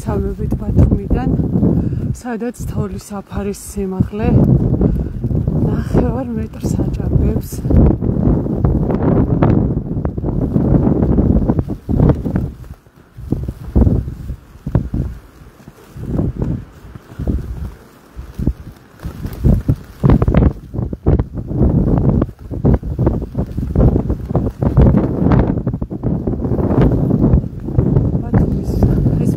მოგესალმებით ბათუმიდან, სადაც თოვლის საფარის სიმაღლე 9 მეტრს აჭარბებს.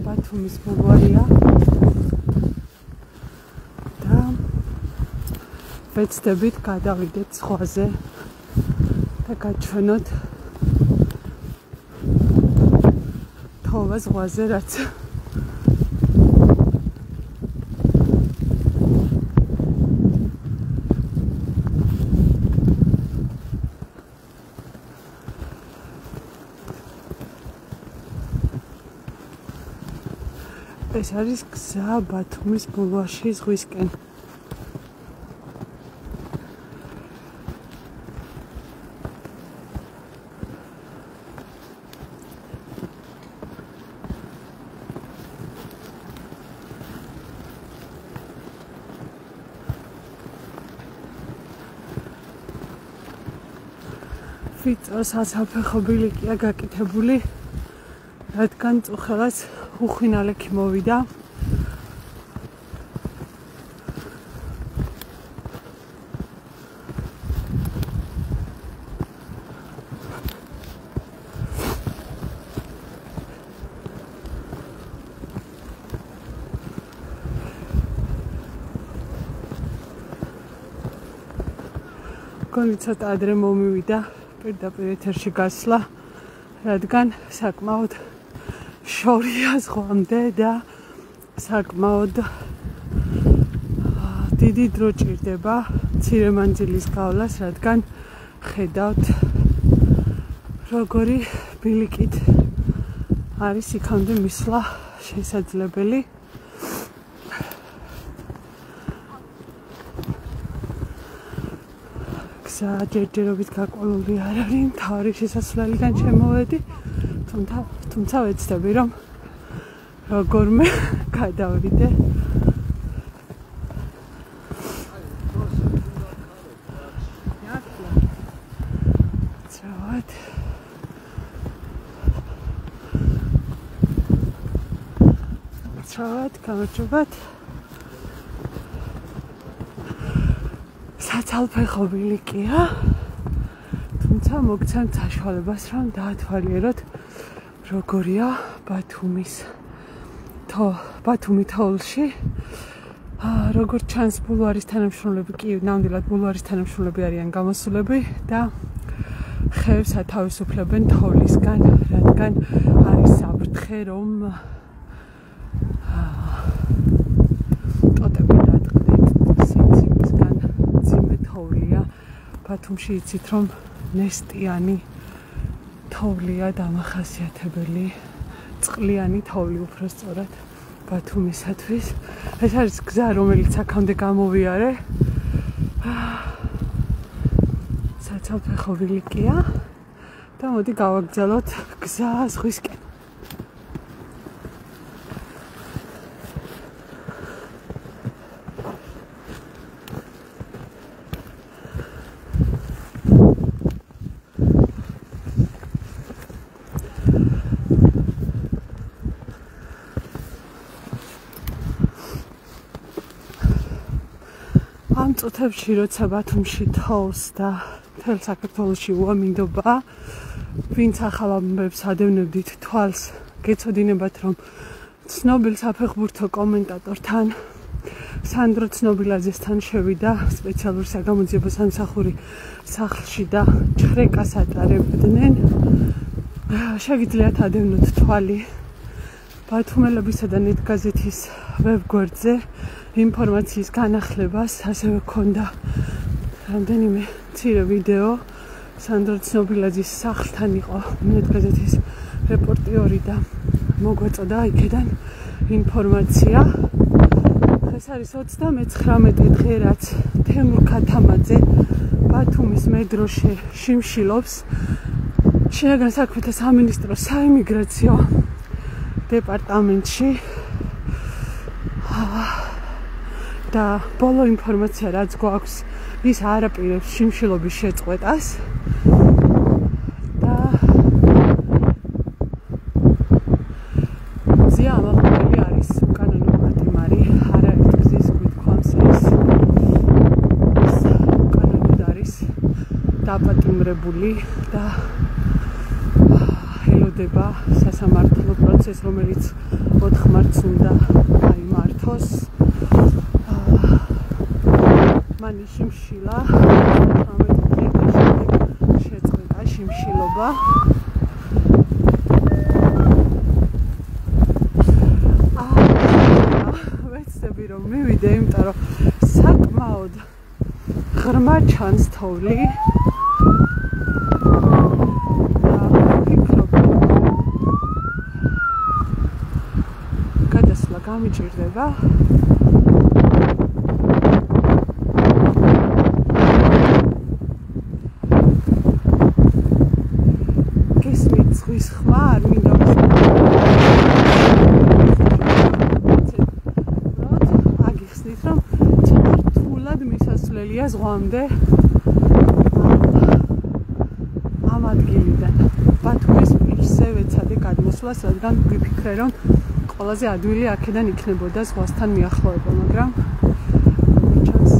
ბათუმის ბულვარია და ვეცდებით გადავიდეთ ზღვაზე და გაჩვენოთ თოვა ზღვაზე, რაც ეს არის გზა ბათუმის ბულვარში ზღვისკენ. ვიწრო სასაფეხო ბილიკია გაკეთებული, რადგან წუხელას უხინალექი მოვიდა. გონი ცოტა ადრე მომივიდა პირდაპირ ეთერში გასვლა, რადგან საკმაოდ შორია ზღვამდე და საკმაოდ დიდი დრო ჭირდება მცირე მანძილის გავლას, რადგან ხედავთ როგორი ბილიკით არის იქამდე მისვლა შესაძლებელი. გზა ჯერჯერობით გაყოლული არ არის, მთავარი შესასვლელიდან შემოვედი, თუმცა ვეცდები, რომ როგორმე გადავიდე. ცრავად, გამარჯობათ. საცალფეხო ბილიკია, თუმცა მოგცემთ საშუალებას, რომ დაათვალიეროთ როგორია ბათუმი თოვლში. როგორც ჩანს, ბულვარის თანამშრომლები კი ნამდვილად ბულვარის თანამშრომლები არიან გამოსულები და ხეებს ათავისუფლებენ თოვლისგან, რადგან არის საფრთხე, რომ ტოტები დატყდეთ. სიმძიმისგან მძიმე თოვლია. ბათუმში იცით, რომ ნესტიანი თოვლია დამახასიათებელი, წყლიანი თოვლი უბრალოდ ბათუმისათვის. ეს არის გზა, რომელიც აქამდე გამოვიარე. საცალფეხო ბილიკია და მოდი გავაგრძელოთ გზა ზღვისკენ. ამ წუთებში, როცა ბათუმში თოვს და მთელ საქართველოში უამინდობაა, ვინც ახალ ამბებს ადევნებდით თვალს, გეცოდინებათ, რომ ცნობილ საფეხბურთო კომენტატორთან, სანდრო ცნობილაძესთან შევიდა სპეციალური საგამოძიებო სამსახური სახლში და ჩხრეკას ატარებდნენ. შეგიძლიათ ადევნოთ თვალი ბათუმელებისა და ნეტგაზეთის ვებგვერდზე ინფორმაციის განახლებას, ასევე ქონდა რამდენიმე მცირე ვიდეო. სანდრო ცნობილაძის სახლთან იყო ნეტგაზეთის რეპორტიორი და მოგვეწოდა იქიდან ინფორმაცია. ეს არის 39 დღე, რაც თემურ ქათამაძე ბათუმის მეტროში შიმშილობს. შინაგან საქმეთა სამინისტროს საიმიგრაციო დეპარტამენტში და ბოლო ინფორმაცია რაც გვაქვს ის არ აპირებს შიმშილობის შეწყვეტას და მზია ამაღლებელი არის უკანონო პატიმარი არაერთ გზის გვითქვამს ეს უკანონოდ არის დაპატიმრებული და ელოდება სასამართლო პროცესს რომელიც 4 მარტს უნდა გაიმართოს მან შიმშილა 18 დღის შეწყვეტა შიმშილობა ვეცდები რომ მივიდე იმიტომ რომ საკმაოდ ღრმა ჩანს თოვლი გადასვლა გამიჭირდება ზღვის ხმა არ მინდა აგიხსნით რომ ცოტა რთულად მისასვლელია ზღვამდე ამ ადგილიდან ბათუმის პირზე ვეცადე გადმოსვლას რადგან ვიფიქრე რომ ყველაზე ადვილი აქედან იქნებოდა ზღვასთან მიახლოება მაგრამ ჩანს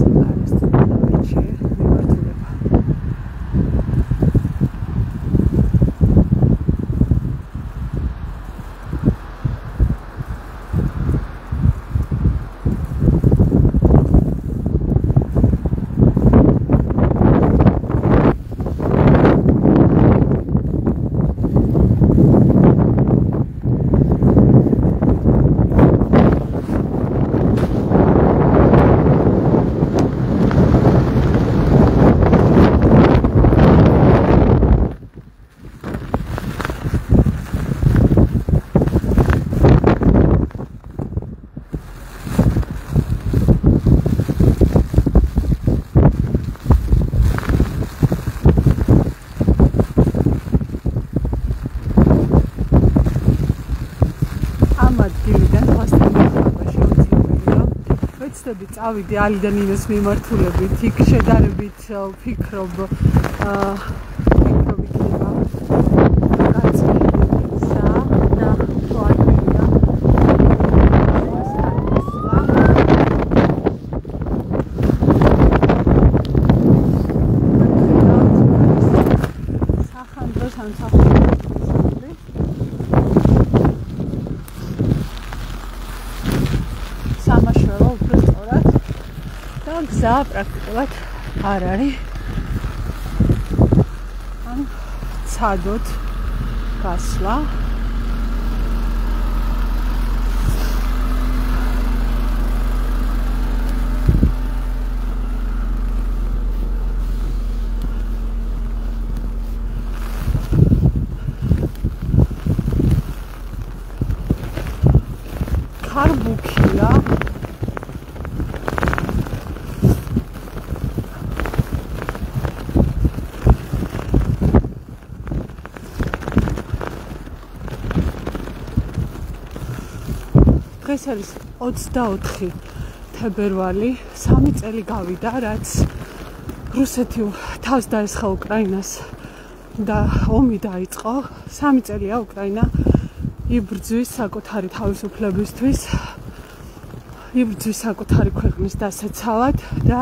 არასწორად წავიდე ალიდან ინეს მიმართულებით იქ შედარებით ვფიქრობ იქნება კაცისა და უფრო ადვილია სახანდრო სამსახური სამაშველო უფრო სწორად გზა პრაქტიკულად არ არის ან ცადოთ გასვლა ქარბუქია დღეს არის 24 თებერვალი 3 წელი გავიდა რაც რუსეთი თავს დაესხა უკრაინას და ომი დაიწყო 3 წელია უკრაინა იბრძვის საკუთარი თავისუფლებისთვის იბრძვის საკუთარი ქვეყნის დასაცავად და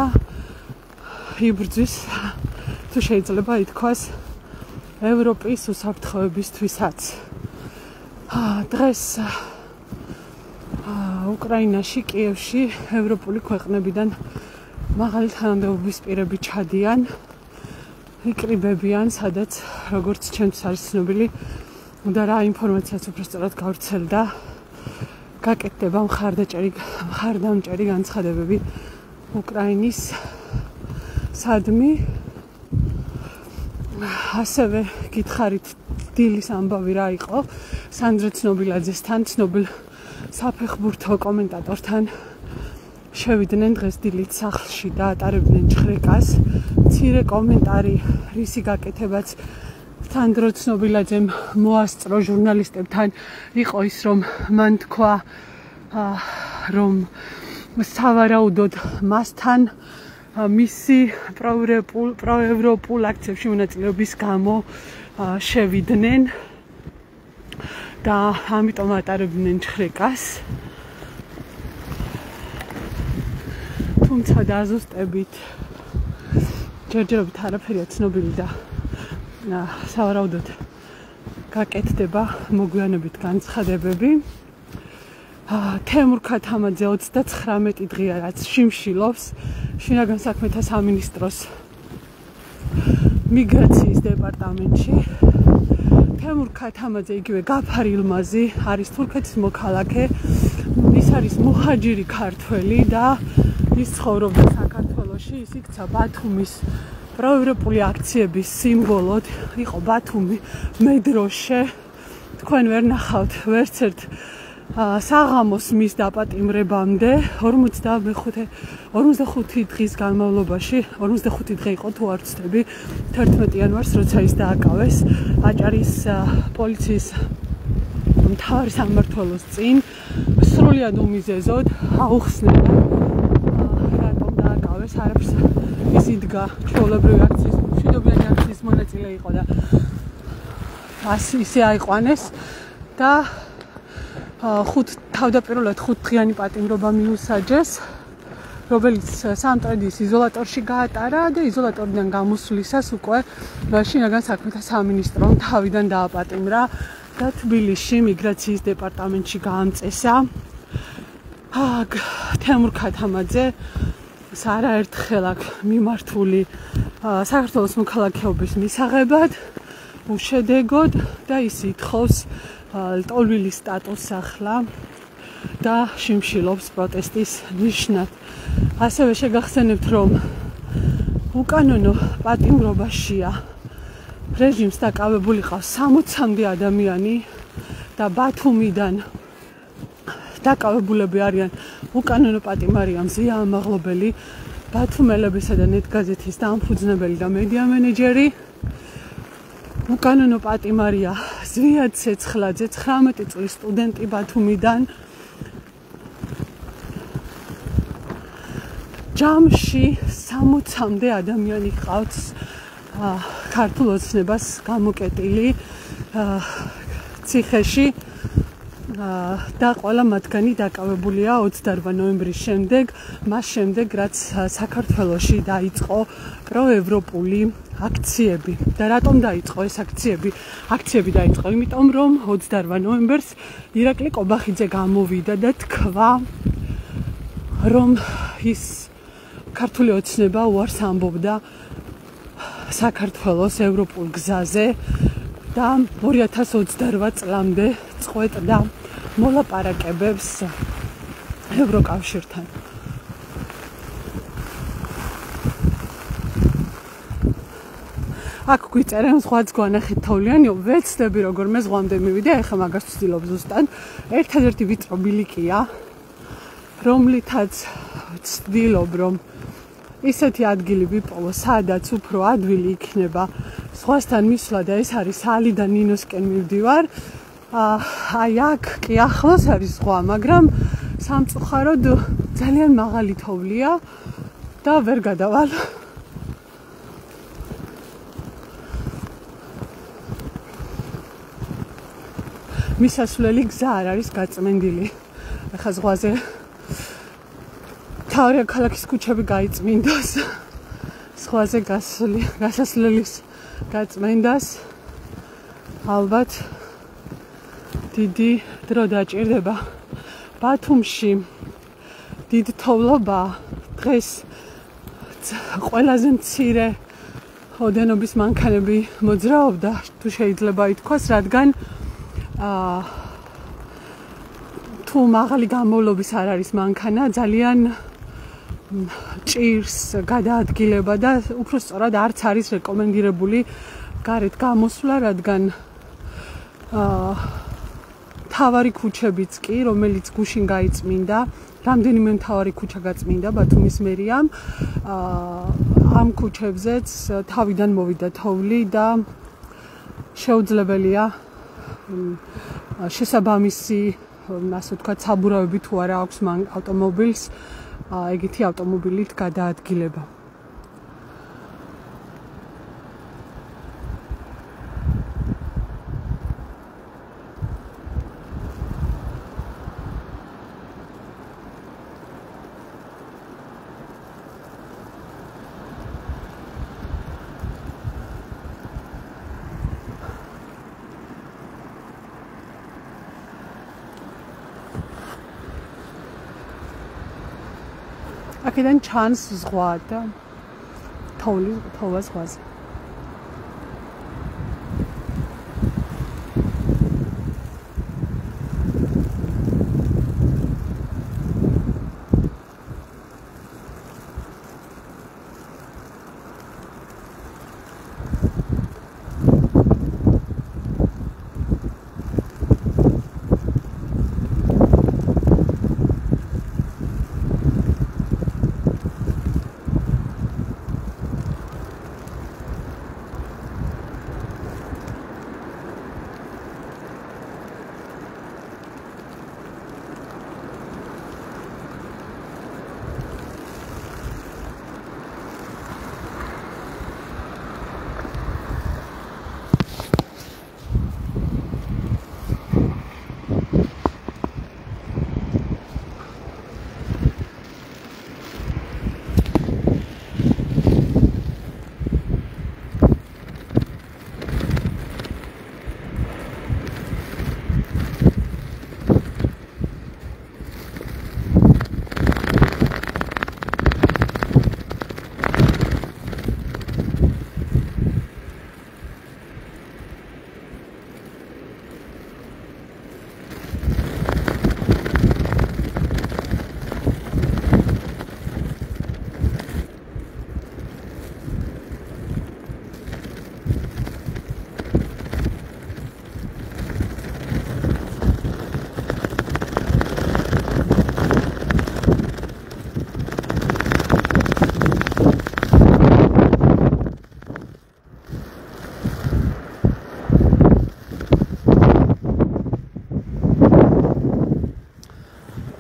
იბრძვის თუ შეიძლება ითქვას ევროპის უსაფრთხოებისთვისაც დღეს უკრაინაში კიევში ევროპული ქვეყნებიდან მაღალი თანამდებობის პირები ჩადიან იქრიბებიან სადაც როგორც ჩემთვის არის ცნობილი და რა ინფორმაციაც უბრალოდ გავრცელდა გაკეთდება მხარდამჭერი განცხადებები უკრაინის სადმი ასევე გითხარით დილის ამბავი რა იყო სანდრა ცნობილაძესთან ცნობილ საფეხბურთო კომენტატორთან შევიდნენ დღეს დილით სახლში და ატარებდნენ ჭხრეკას მცირე კომენტარი რისი გაკეთებაც სანდრო ცნობილაძემ მოასწრო ჟურნალისტებთან იყო ის რომ მან თქვა რომ სავარაუდოდ მასთან მისი პროევროპულ აქციებში მონაწილეობის გამო შევიდნენ და ამიტომ ატარებდნენ ჩხრეკას. თუმცა დაზუსტებით ჯერჯერობით არაფერია ცნობილი და სავარაუდოდ გაკეთდება მოგვიანებით განცხადებები. თემურ ქათამაძე 39 დღეა რაც შიმშილობს შინაგან საქმეთა სამინისტროს მიგრაციის დეპარტამენტში. თემურ ქათამაძე იგივე გაფარ ილმაზი არის თურქეთის მოქალაქე. ის არის მუჰაჯირი ქართველი და ის ცხოვრობდა საქართველოში. ის იქცა ბათუმის პროევროპული აქციების სიმბოლოდ. იყო ბათუმი მედროშე. თქვენ ვერ ნახავთ ვერცერთ საღამოს მის დაპატიმრებამდე 45 დღის განმავლობაში 45 დღე იყო თუ არ ვცდები 11 იანვარს როცა ის დააკავეს აჭარის პოლიციის მთავარი სამმართველოს წინ სრულიად უმიზეზოდ აუხსნება რატომ დააკავეს არაფერს ის იდგა ჩვეულებრივი აქციის მშვიდობიანი აქციის მონაწილე იყო და ისე აიყვანეს და თავდაპირველად 5 დღიანი პატიმრობა მიუსაჯეს, რომელიც სამტრედიის იზოლატორში გაატარა და იზოლატორიდან გამოსვლისას უკვე შინაგან საქმეთა სამინისტრომ თავიდან დააპატიმრა და თბილისში მიგრაციის დეპარტამენტში გაამწესა. თემურ ქათამაძე არაერთხელ აქ მიმართული საქართველოს მოქალაქეობის მისაღებად უშედეგოდ და ის ითხოვს ლტოლვილის სტატუსს ახლა და შიმშილობს პროტესტის ნიშნად. ასევე შეგახსენებთ, რომ უკანონო პატიმრობაშია რეჟიმს დაკავებული ყავს 60-მდე ადამიანი და ბათუმიდან დაკავებულები არიან უკანონო პატიმარია მზია ამაღლობელი, ბათუმელებისა და ნეტგაზეთის დამფუძნებელი და მედია მენეჯერი. უკანონო პატიმარია ზვიად ცეცხლაძე 19 წლის სტუდენტი ბათუმიდან. ჯამში 60-მდე ადამიანი ყავს ქართულ ოცნებას გამოკეტილი ციხეში და ყველა მათგანი დაკავებულია 28 ნოემბრის შემდეგ, მას შემდეგ რაც საქართველოში დაიწყო პროევროპული აქციები. და რატომ დაიწყო ეს აქციები? აქციები დაიწყო იმიტომ, რომ 28 ნოემბერს ირაკლი კობახიძე გამოვიდა და თქვა, რომ ის ქართული ოცნება უარს ამბობდა საქართველოს ევროპულ გზაზე და 2028 წლამდე წყვეტდა მოლაპარაკებებს ევროკავშირთან. აქ გვიწერენ ზღვაც გვანახეთ თოვლიანი, ვეცდები როგორ მე ზღვამდე მივიდე, ეხლა მაგას ვცდილობ ზუსტად. ერთადერთი ვიწრო ბილიკია, რომლითაც ვცდილობ, რომ ისეთი ადგილი ვიპოვო, სადაც უფრო ადვილი იქნება ზღვასთან მისვლა და ეს არის ალი და ნინოსკენ მივდივარ. აი აქ კი ახლოს არის ზღვა, მაგრამ სამწუხაროდ ძალიან მაღალი თოვლია და ვერ გადავალ. მისასვლელი გზა არ არის გაწმენდილი. ახლა ზღვაზე თავი ქალაქის ქუჩები გაიწმინდოს. ზღვაზე გასასვლელის გაწმენდას ალბათ დიდი დრო დაჭირდება. ბათუმში დიდ თოვლობა დღეს ყველაზე მცირე ოდენობის მანქანები მოძრაობდა, თუ შეიძლება ითქვას, რადგან თუ მაღალი გამოვლობის არ არის მანქანა, ძალიან ჭირს გადაადგილება და უფრო სწორად არც არის რეკომენდირებული გარეთ გამოსვლა, რადგან მთავარი ქუჩებიც კი, რომელიც გუშინ გაიწმინდა, რამდენიმე მთავარი ქუჩა გაწმინდა ბათუმის მერიამ, ამ ქუჩებზეც თავიდან მოვიდა თოვლი და შეუძლებელია შესაბამისი, ასე ვთქვათ, საბურავები თუ არა აქვს ავტომობილს ეგეთი ავტომობილით გადაადგილება. აქედან ჩანს ზღვა და თოვა ზღვაზე.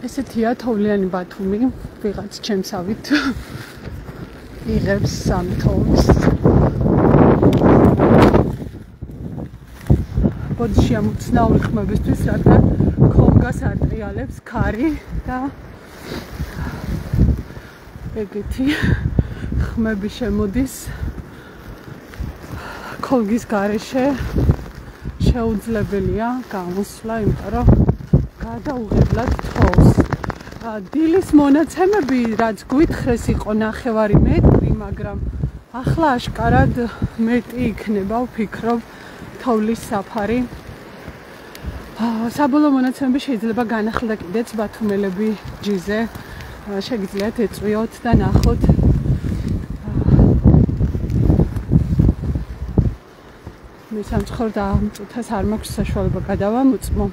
ესეთია თოვლიანი ბათუმი, ვიღაც ჩემსავით იღებს სამი თოვლის. ბოდიში ამოცნაური ხმებისთვის, რადგან ქონგას არტრიალებს ქარი და ეგეთი ხმები შემოდის ქონგის გარეშე შეუძლებელია გამოსვლა, იმიტომ რომ გადაუღებლად თოვს. დილის მონაცემები, რაც გვითხრეს, იყო 9 მეტრი, მაგრამ ახლა აშკარად მეტი იქნება, ვფიქრობ, თოვლის საფარი. საბოლოო მონაცემები შეიძლება განახლდა კიდეც ბათუმელები ჯიზე. შეგიძლიათ ეწვიოთ და ნახოთ. მე სამწუხაროდ ამ წუთას არ მაქვს საშუალება გადავამოწმო.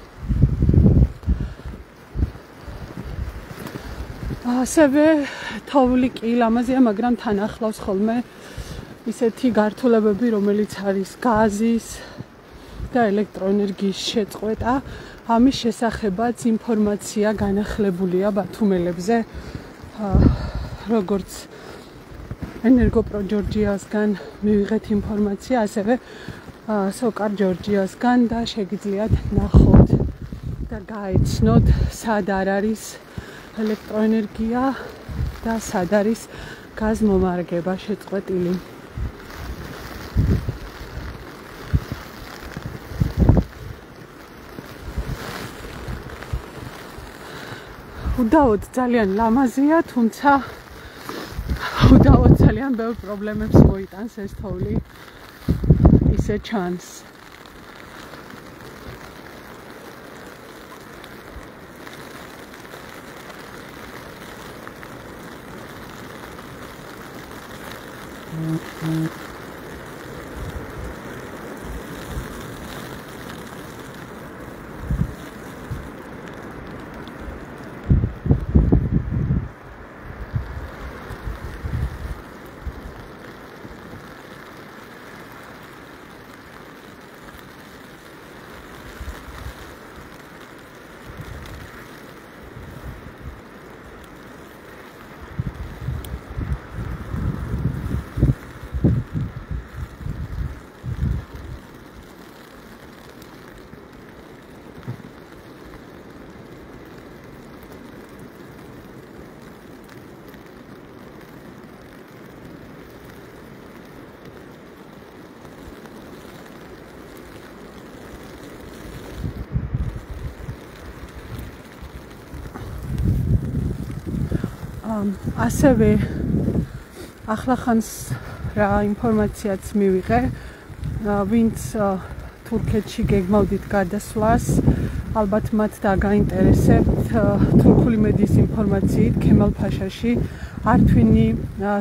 ასევე თოვლი კი ლამაზია, მაგრამ თან ახლავს ხოლმე ისეთი გართულებები, რომელიც არის გაზის და ელექტროენერგიის შეწყვეტა. ამის შესახებაც ინფორმაცია განახლებულია ბათუმელებზე, როგორც ენერგოპრო ჯორჯიასგან მივიღეთ ინფორმაცია, ასევე სოკარ ჯორჯიასგან და შეგიძლიათ ნახოთ და გაეცნოთ, სად არ არის ელექტროენერგია და სად არის გაზმომარაგება შეწყვეტილი. უდაოდ ძალიან ლამაზია, თუმცა უდაოდ ძალიან ბევრ პრობლემებს მოიტანს ეს თოვლი, ისე ჩანს. ასევე ახლახანს რა ინფორმაციაც მივიღე, ვინც თურქეთში გეგმავდით გადასვლას, ალბათ მათ დაგაინტერესებთ თურქული მედიის ინფორმაციით ქემალ-ფაშაში ართვინი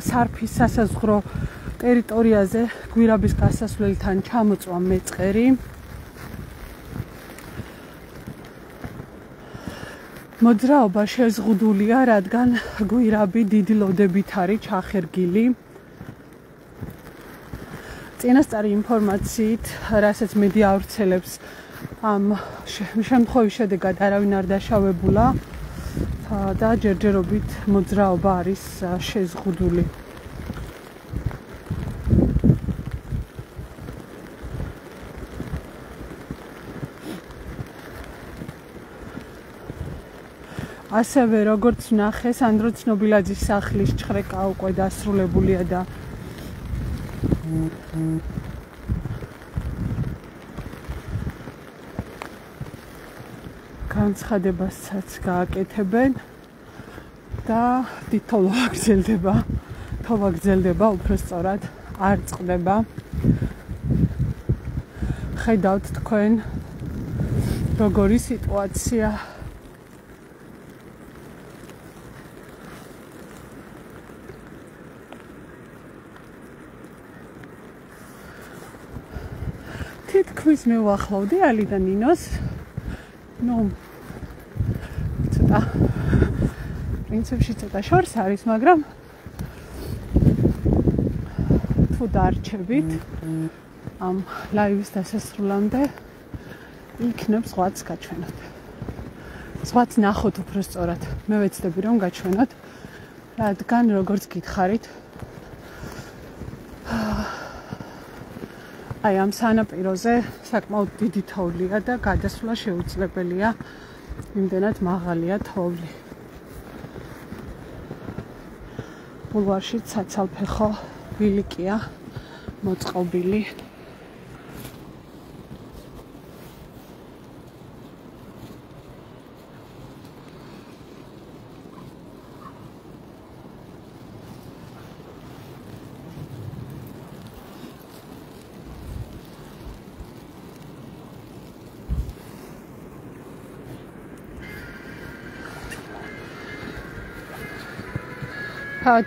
სარფის სასაზღვრო ტერიტორიაზე გვირაბის გასასვლელთან ჩამოწვა მეწყერი. მოძრაობა შეზღუდულია, რადგან გვირაბი დიდი ლოდებით არის ჩახერგილი. წინასწარი ინფორმაციით, რასაც მედია ავრცელებს, ამ შემთხვევის შედეგად არავინ არ დაშავებულა და ჯერჯერობით მოძრაობა არის შეზღუდული. ასევე როგორც ნახეს, ანდრო ცნობილაძის სახლის ჩხრეკა უკვე დასრულებულია და განცხადებასაც გააკეთებენ და თოლა გრძელდება, უფრო სწორად არ წყდება. ხედავთ თქვენ როგორი სიტუაცია. თითქმის მივახლოვდი ალიდან ნინოს. პრინციპში ცოტა შორს არის, მაგრამ თუ დარჩებით ამ ლაივის დასასრულამდე იქნებ სხვაც გაჩვენოთ. სხვაც ნახოთ უფრო სწორად. მე ვეცდები რომ გაჩვენოთ, რადგან როგორც გითხარით, აი ამ სანაპიროზე საკმაოდ დიდი თოვლია და გადასვლა შეუძლებელია, იმდენად მაღალია თოვლი. ბულვარშიც საცალფეხო ბილიკია მოწყობილი.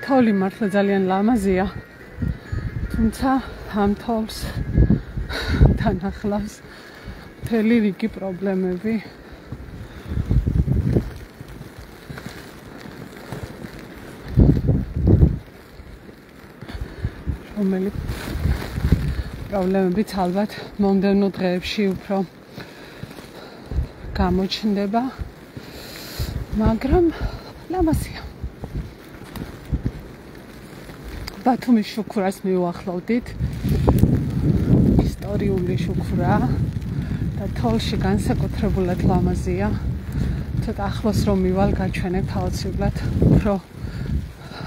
თოვლი მართლა ძალიან ლამაზია, თუმცა ამ თოვლს თან ახლავს მთელი რიგი პრობლემები. რომელი პრობლემებიც ალბათ მომდევნო დღეებში უფრო გამოჩნდება, მაგრამ ლამაზია. ბათუმის შუქურას მივუახლოვდით, ისტორიული შუქურა და თოლში განსაკუთრებულად ლამაზია. ცოტა ახლოს რომ მივალ გაჩვენებ აუცილებლად უფრო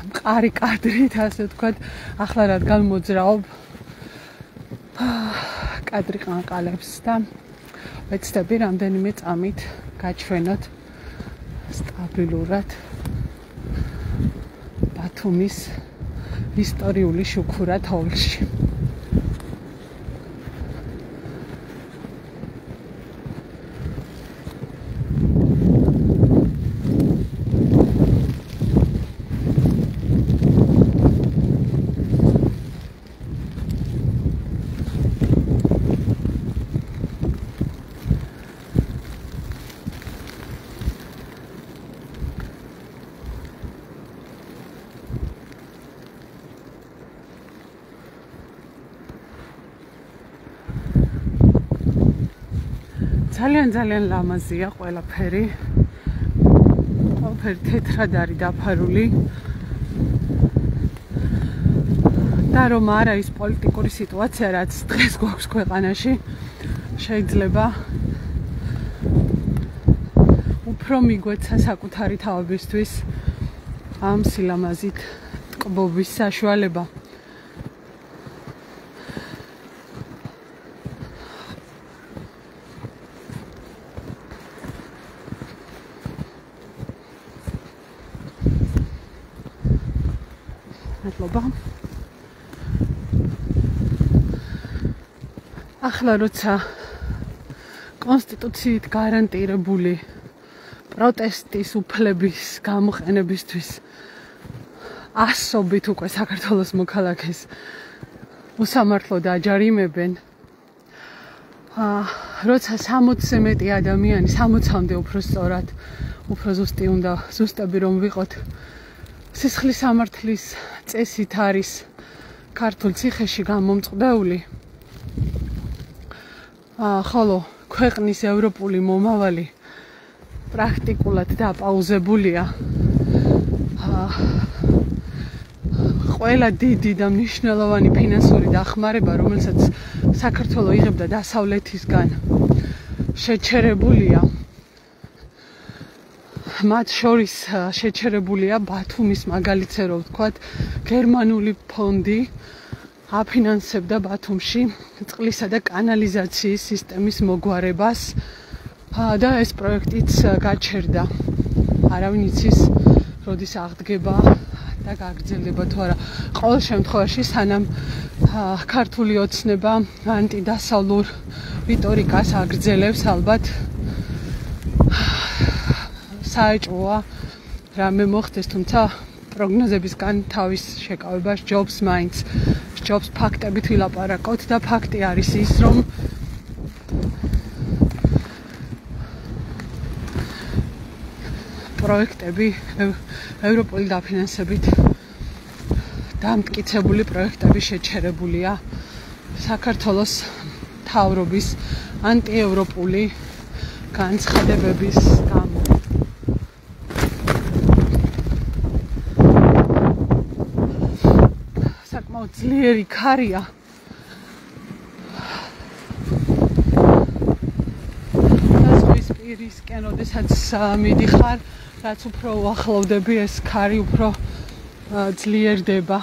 მყარი კადრით, ასე ვთქვათ, ახლა რადგან მოძრაობ კადრი ყანყალებს და ვეცდები რამდენიმე წამით გაჩვენოთ სტაბილურად ბათუმის ისტორიული შუქურა თოვლში. ძალიან ლამაზია ყველაფერი. ყველაფერი თეთრად არის დაფარული. და რომ არა ის პოლიტიკური სიტუაცია, რაც დღეს გვაქვს ქვეყანაში, შეიძლება უფრო მიგვეცა საკუთარი თავებისთვის ამ სილამაზით ტკბობის საშუალება. მადლობა. ახლა როცა კონსტიტუციით გარანტირებული პროტესტის უფლების გამოყენებისთვის ასობით უკვე საქართველოს მოქალაქეს უსამართლოდ აჯარიმებენ, როცა 60-ზე მეტი ადამიანი, 60-მდე უფრო სწორად, უფრო ზუსტები რომ ვიყოთ, სისხლის სამართლის წესით არის ქართულ ციხეში გამომწყდეული, ხოლო ქვეყნის ევროპული მომავალი პრაქტიკულად დაპაუზებულია. ყველა დიდი და მნიშვნელოვანი ფინანსური დახმარება, რომელსაც საქართველო იღებდა დასავლეთისგან, შეჩერებულია. მათ შორის შეჩერებულია ბათუმის მაგალითზე რო ვთქვათ, გერმანული ფონდი აფინანსებდა ბათუმში წყლისა და კანალიზაციის სისტემის მოგვარებას და ეს პროექტიც გაჩერდა. არავინ იცის, როდის აღდგება და გაგრძელდება თუ არა. ყოველ შემთხვევაში, სანამ ქართული ოცნება ანტიდასავლურ რიტორიკას აგრძელებს, ალბათ საეჭვოა რამე მოხდეს, თუმცა პროგნოზებისგან თავის შეკავებას ჯობს მაინც. ჯობს ფაქტებით ვილაპარაკოთ და ფაქტი არის ის, რომ პროექტები ევროპული დაფინანსებით დამტკიცებული პროექტები შეჩერებულია საქართველოს მთავრობის ანტიევროპული განცხადებების გამო. საკმაოდ ძლიერი ქარია ზღვის პირისკენ, როდესაც მიდიხარ, რაც უფრო უახლოვდები, ეს ქარი უფრო ძლიერდება.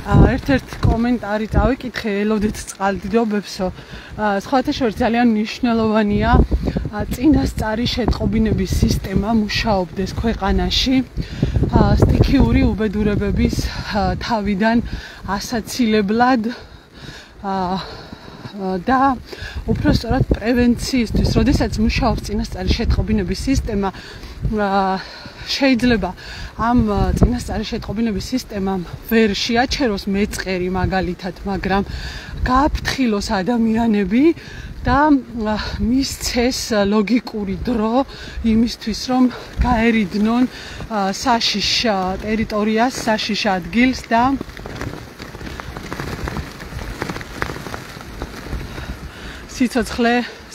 ერთ-ერთი კომენტარი წავიკითხე, ელოდეთ წყალდიდობებსო. სხვათა შორის ძალიან მნიშვნელოვანია წინასწარი შეტყობინების სისტემა მუშაობდეს ქვეყანაში. სტიქიური უბედურებების თავიდან ასაცილებლად და უფრო სწორად პრევენციისთვის, როდესაც მუშაობს წინასწარი შეტყობინების სისტემა, შეიძლება ამ წინასწარი შეტყობინების სისტემამ ვერ შეაჩეროს მეწყერი მაგალითად, მაგრამ გააფრთხილოს ადამიანები და მისცეს ლოგიკური დრო იმისთვის, რომ გაერიდნენ საშიშ ტერიტორიას, საშიშ ადგილს და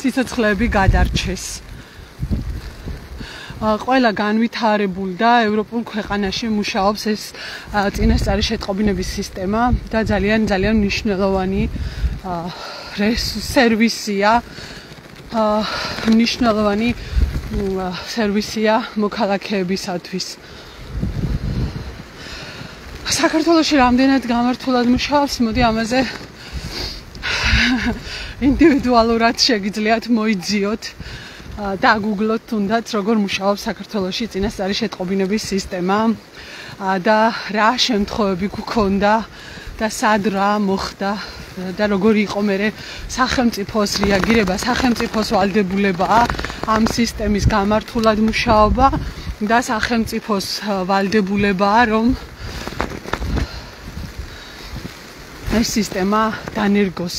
სიცოცხლეები გადარჩეს. ყველა განვითარებულ და ევროპულ ქვეყანაში მუშაობს ეს წინასწარი შეტყობინების სისტემა და ძალიან მნიშვნელოვანი სერვისია, მნიშვნელოვანი სერვისია მოქალაქეებისათვის. საქართველოში რამდენად გამართულად მუშაობს, მოდი ამაზე ინდივიდუალურად შეგიძლიათ მოიძიოთ და გუგლოთ თუნდაც, როგორ მუშაობს საქართველოში წინასწარი შეტყობინების სისტემა და რა შემთხვევები გქონდა და სად რა მოხდა და როგორი იყო მერე სახელმწიფოს რეაგირება, სახელმწიფოს ვალდებულებაა ამ სისტემის გამართულად მუშაობა და სახელმწიფოს ვალდებულებაა, რომ ეს სისტემა დანერგოს.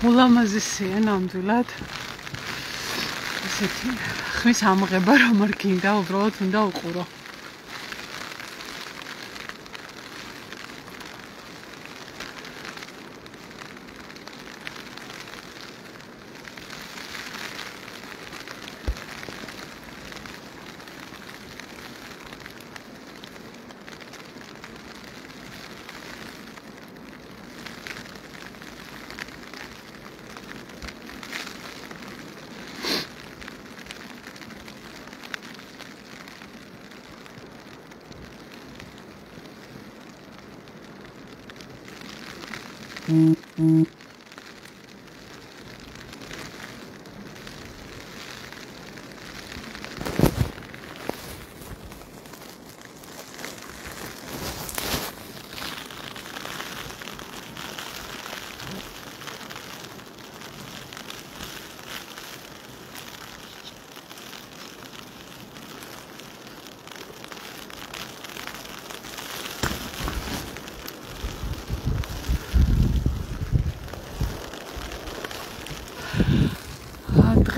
ულამაზესია ნამდვილად ესეთი ხმის ამღება რომ არ გინდა უბრალოდ უნდა უყურო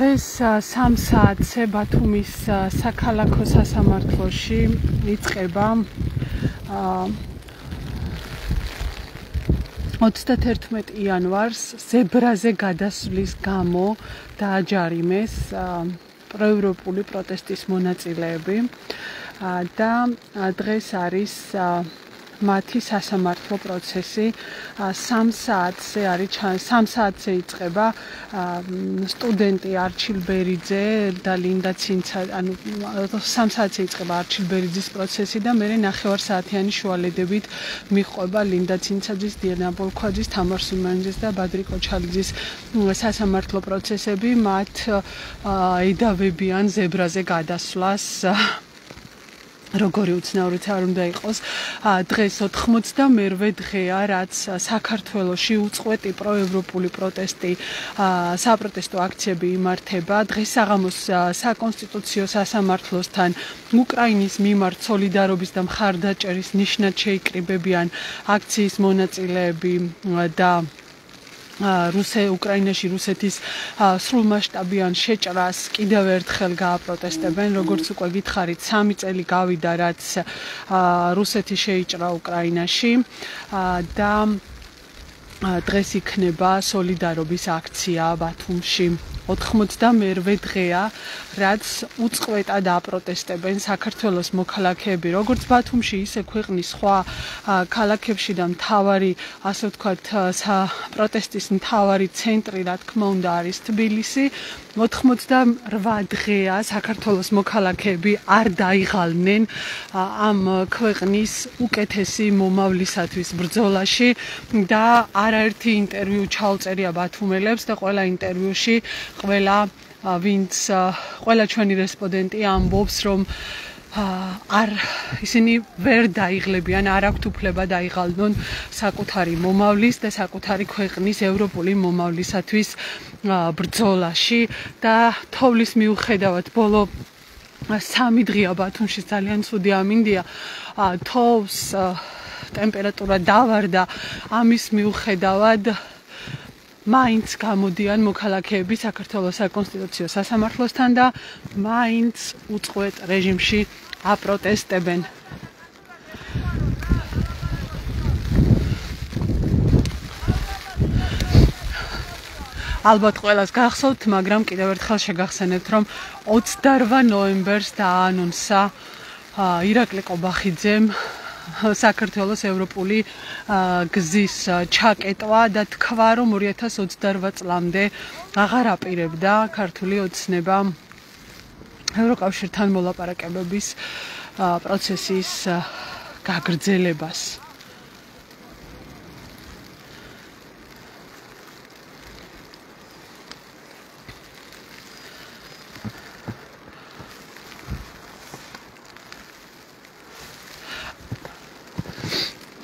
დღეს 3 საათზე ბათუმის საქალაქო სასამართლოში იწყება 31 იანვარს ზებრაზე გადასვლის გამო დააჯარიმეს პროევროპული პროტესტის მონაწილეები და დღეს არის მათი სასამართლო პროცესი 3 საათზე არის 3 საათზე იწყება სტუდენტი არჩილ ბერიძე და ლინდა ცინცა ანუ 3 საათზე იწყება არჩილ ბერიძის პროცესი და მერე 9 საათიანი შუალედებით მიყვება ლინდა ცინცაძის, დიანა ბოლქვაძის, თამარ სულმანიძის და ბადრი კოჩალიძის სასამართლო პროცესები მათ ედავებიან ზებრაზე გადასვლას როგორი უცნაურიც არ უნდა იყოს დღეს 98-მერვე დღეა რაც საქართველოში უწყვეტი პროევროპული პროტესტი საპროტესტო აქციები იმართება დღეს საღამოს საკონსტიტუციო სასამართლოსთან უკრაინის მიმართ სოლიდარობის და მხარდაჭერის ნიშნად შეიკრიბებიან აქციის მონაწილეები და უკრაინაში რუსეთის სრულმასშტაბიან შეჭრას კიდევ ერთხელ გააპროტესტებენ, როგორც უკვე გითხარით, 3 წელი გავიდა, რაც რუსეთი შეიჭრა უკრაინაში და დღეს იქნება სოლიდარობის აქცია ბათუმში. 98-მერვე დღეა, რაც უწყვეტად აპროტესტებენ საქართველოს მოქალაქეები, როგორც ბათუმში, ისე ქვეყნის სხვა ქალაქებში და მთავარი, ასე ვთქვათ, პროტესტის მთავარი ცენტრი, რა თქმა უნდა, არის თბილისი. 88 დღეა საქართველოს მოქალაქეები არ დაიღალნენ ამ ქვეყნის უკეთესი მომავლისათვის ბრძოლაში და არაერთი ინტერვიუ ჩაუწერია ბათუმელებს და ყველა ინტერვიუში ყველა ჩვენი რესპონდენტი ამბობს, რომ ისინი ვერ დაიღლებიან, არ აქვთ უფლება დაიღალნონ საკუთარი მომავლის და საკუთარი ქვეყნის ევროპული მომავლისათვის ბრძოლაში და თოვლის მიუხედავად ბოლო 3 დღეა ბათუმში ძალიან ცუდი ამინდია თოვს ტემპერატურა დავარდა ამის მიუხედავად მაინც გამოდიან მოქალაქეები საქართველოს საკონსტიტუციო სასამართლოსთან და მაინც უწყვეტ რეჟიმში აპროტესტებენ. ალბათ ყველას გახსოვთ, მაგრამ კიდევ ერთხელ შეგახსენებთ, რომ 28 ნოემბერს დააანონსა ირაკლი ყობახიძემ საქართველოს ევროპული გზის ჩაკეტვა და თქვა, რომ 2028 წლამდე აღარ აპირებდა ქართული ოცნება ევროკავშირთან მოლაპარაკებების პროცესის გაგრძელებას.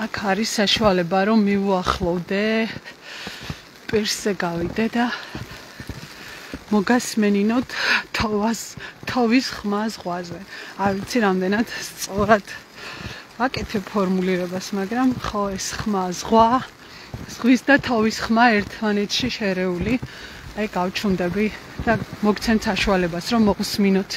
აქ არის საშუალება, რომ მივუახლოვდე, პირზე გავიდე და მოგასმენინოთ თოვის ხმა ზღვაზე. არ ვიცი რამდენად სწორად ვაკეთებ ფორმულირებას, მაგრამ ხო ეს ხმა ზღვა, ზღვის და თოვის ხმა ერთმანეთში შერეული. აი გავჩუმდები და მოგცემთ საშუალებას, რომ მოვუსმინოთ.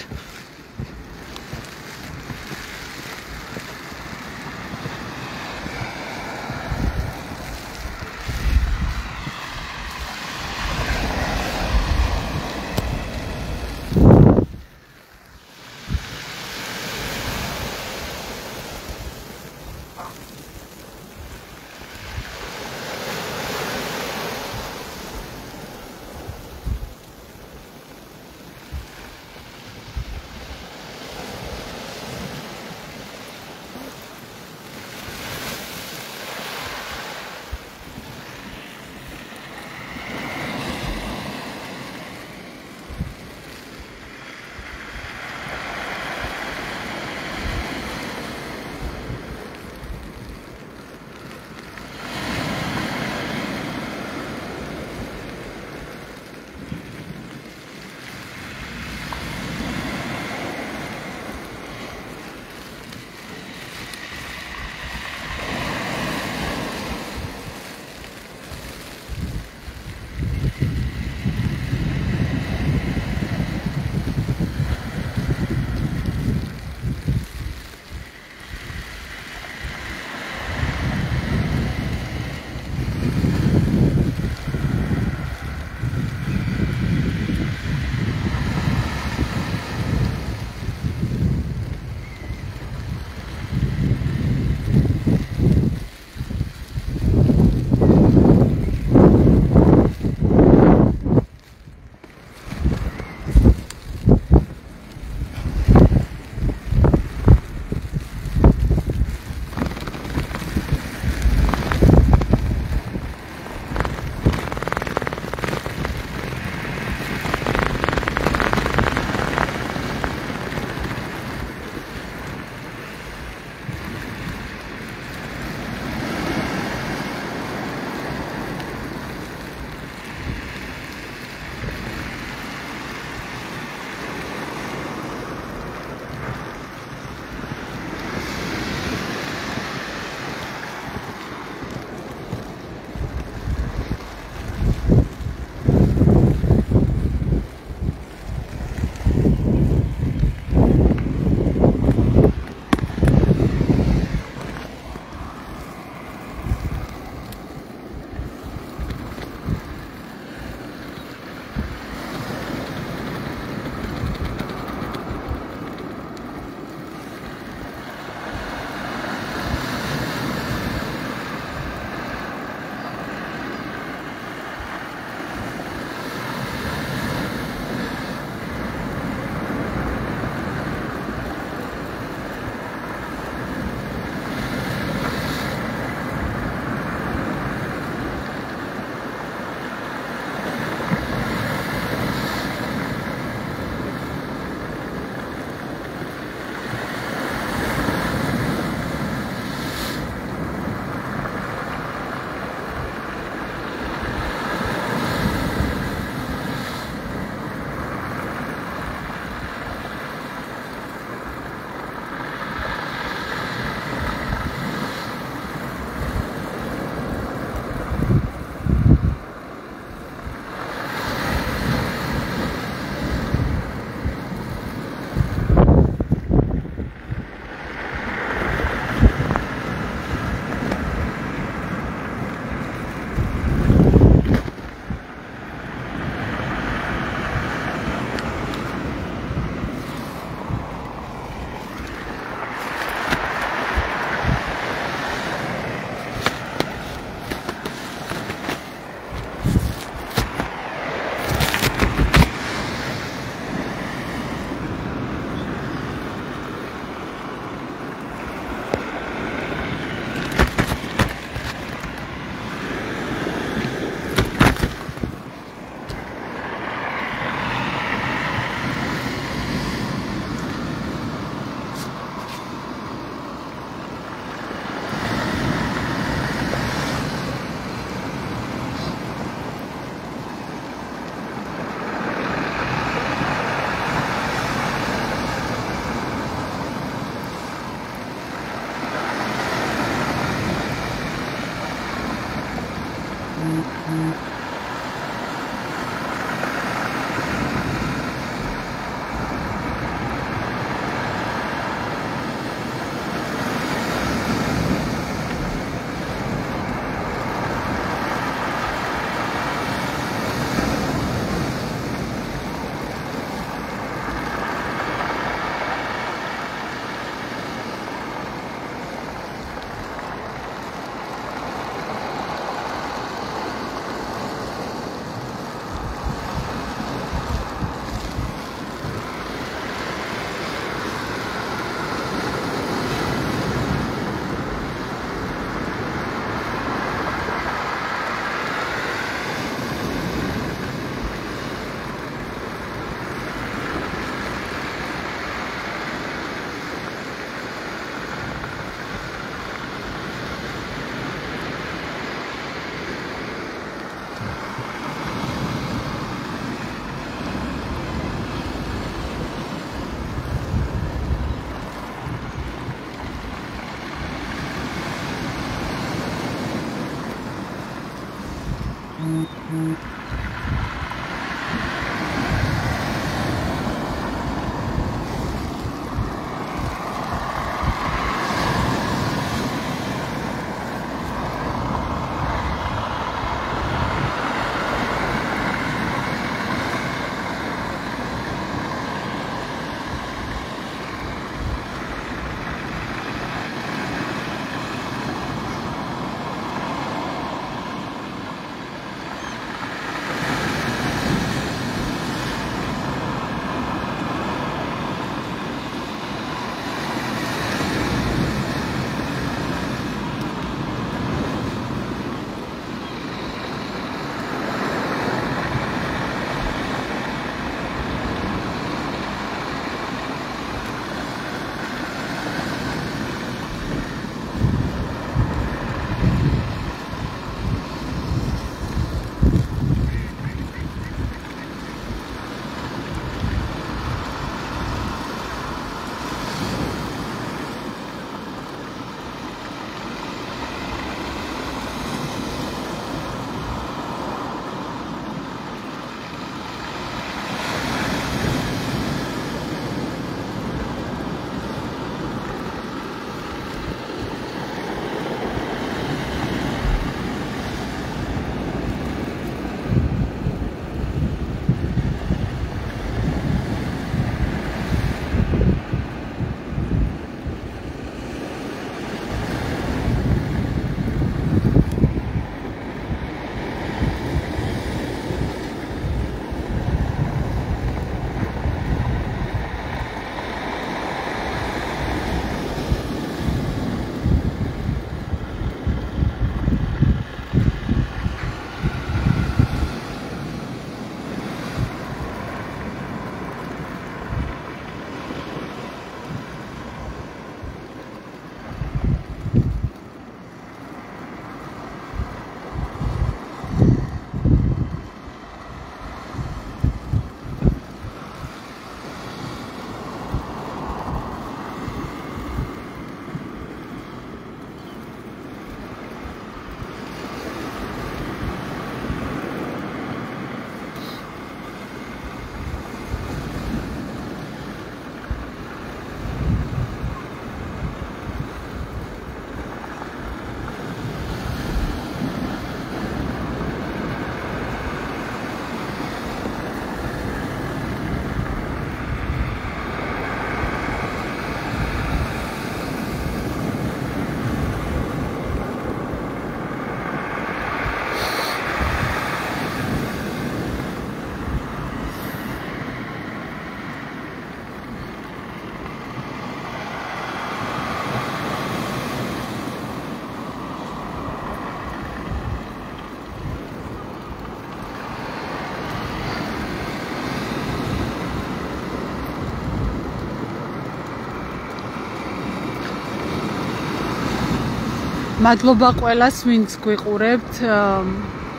მადლობა ყველას, ვინც გვიყურებთ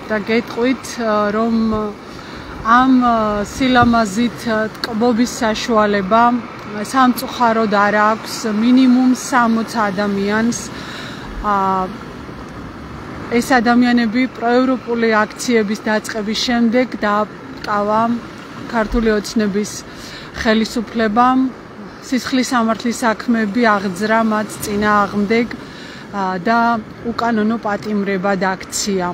და გეტყვით, რომ ამ სილამაზით ტკბობის საშუალება სამწუხაროდ არ აქვს მინიმუმ 60 ადამიანს. ეს ადამიანები პროევროპული აქციების დაწყების შემდეგ დააკავა ქართული ოცნების ხელისუფლებამ, სისხლის სამართლის საქმეები აღძრა მათ წინააღმდეგ და უკანონო პატიმრება დააქცია.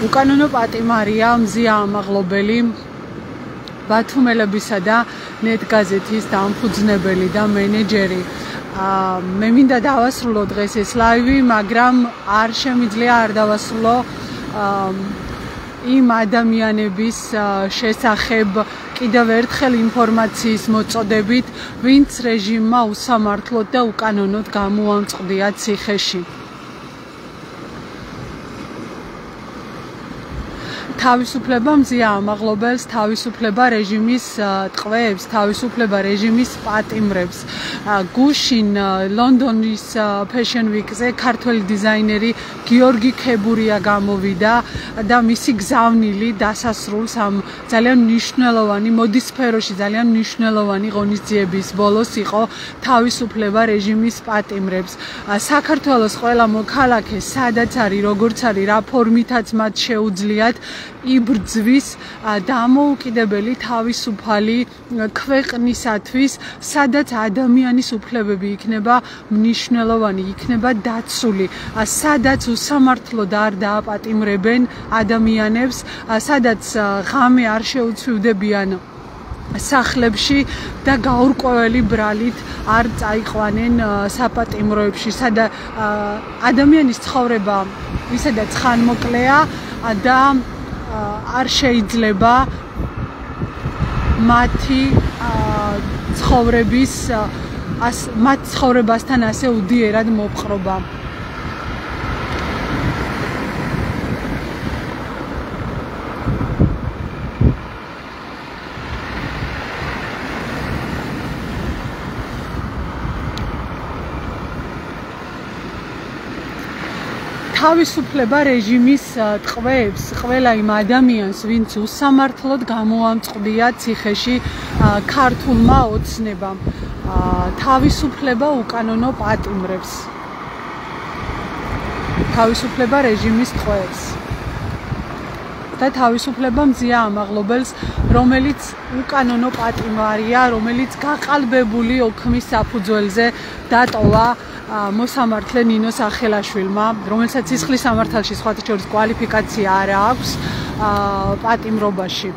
უკანონო პატიმარია მზია ამაღლობელი ბათუმელებისა და ნეტგაზეთის დამფუძნებელი და მენეჯერი. მე მინდა დავასრულო დღეს ეს ლაივი, მაგრამ არ შემიძლია არ დავასრულო იმ ადამიანების შესახებ კიდევ ერთხელ ინფორმაციის მოწოდებით, ვინც რეჟიმმა უსამართლოდ და უკანონოდ გამოამწყდია ციხეში. თავისუფლება მზია ამაღლობელს, თავისუფლება რეჟიმის ტყვეებს, თავისუფლება რეჟიმის პატიმრებს. გუშინ ლონდონის Fashion Week-ზე ქართველი დიზაინერი გიორგი ქებურია გამოვიდა და მისი გზავნილი დასასრულს ამ ძალიან მნიშვნელოვანი მოდის სფეროში ძალიან მნიშვნელოვანი ღონისძიების ბოლოს იყო თავისუფლება რეჟიმის პატიმრებს. საქართველოს ყველა მოქალაქე, სადაც არის, როგორც არის, რა ფორმითაც მათ შეუძლიათ იბრძვის დამოუკიდებელი თავისუფალი ქვეყნისათვის, სადაც ადამიანის უფლებები იქნება მნიშვნელოვანი, იქნება დაცული, სადაც უსამართლოდ არ დააპატიმრებენ ადამიანებს, სადაც ღამე არ შეუცვივდებიან სახლებში და გაურკვეველი ბრალით არ წაიყვანენ საპატიმროებში, სადაც ადამიანის ცხოვრება ისედაც ხანმოკლეა და არ შეიძლება მათი ცხოვრებასთან ასე უდიერად მოპყრობა. თავისუფლება რეჟიმის ტყვეებს, ყველა იმ ადამიანს, ვინც უსამართლოდ გამოამწყდია ციხეში ქართულმა ოცნებამ. თავისუფლება უკანონო პატიმრებს. თავისუფლება რეჟიმის ტყვეებს. და თავისუფლება მზია ამაღლობელს, რომელიც უკანონო პატიმარია, რომელიც გაყალბებული ოქმის საფუძველზე დატოვა მოსამართლე ნინო სახელაშვილმა, რომელსაც სისხლის სამართალში სხვათა შორის კვალიფიკაცია არ აქვს პატიმრობაში.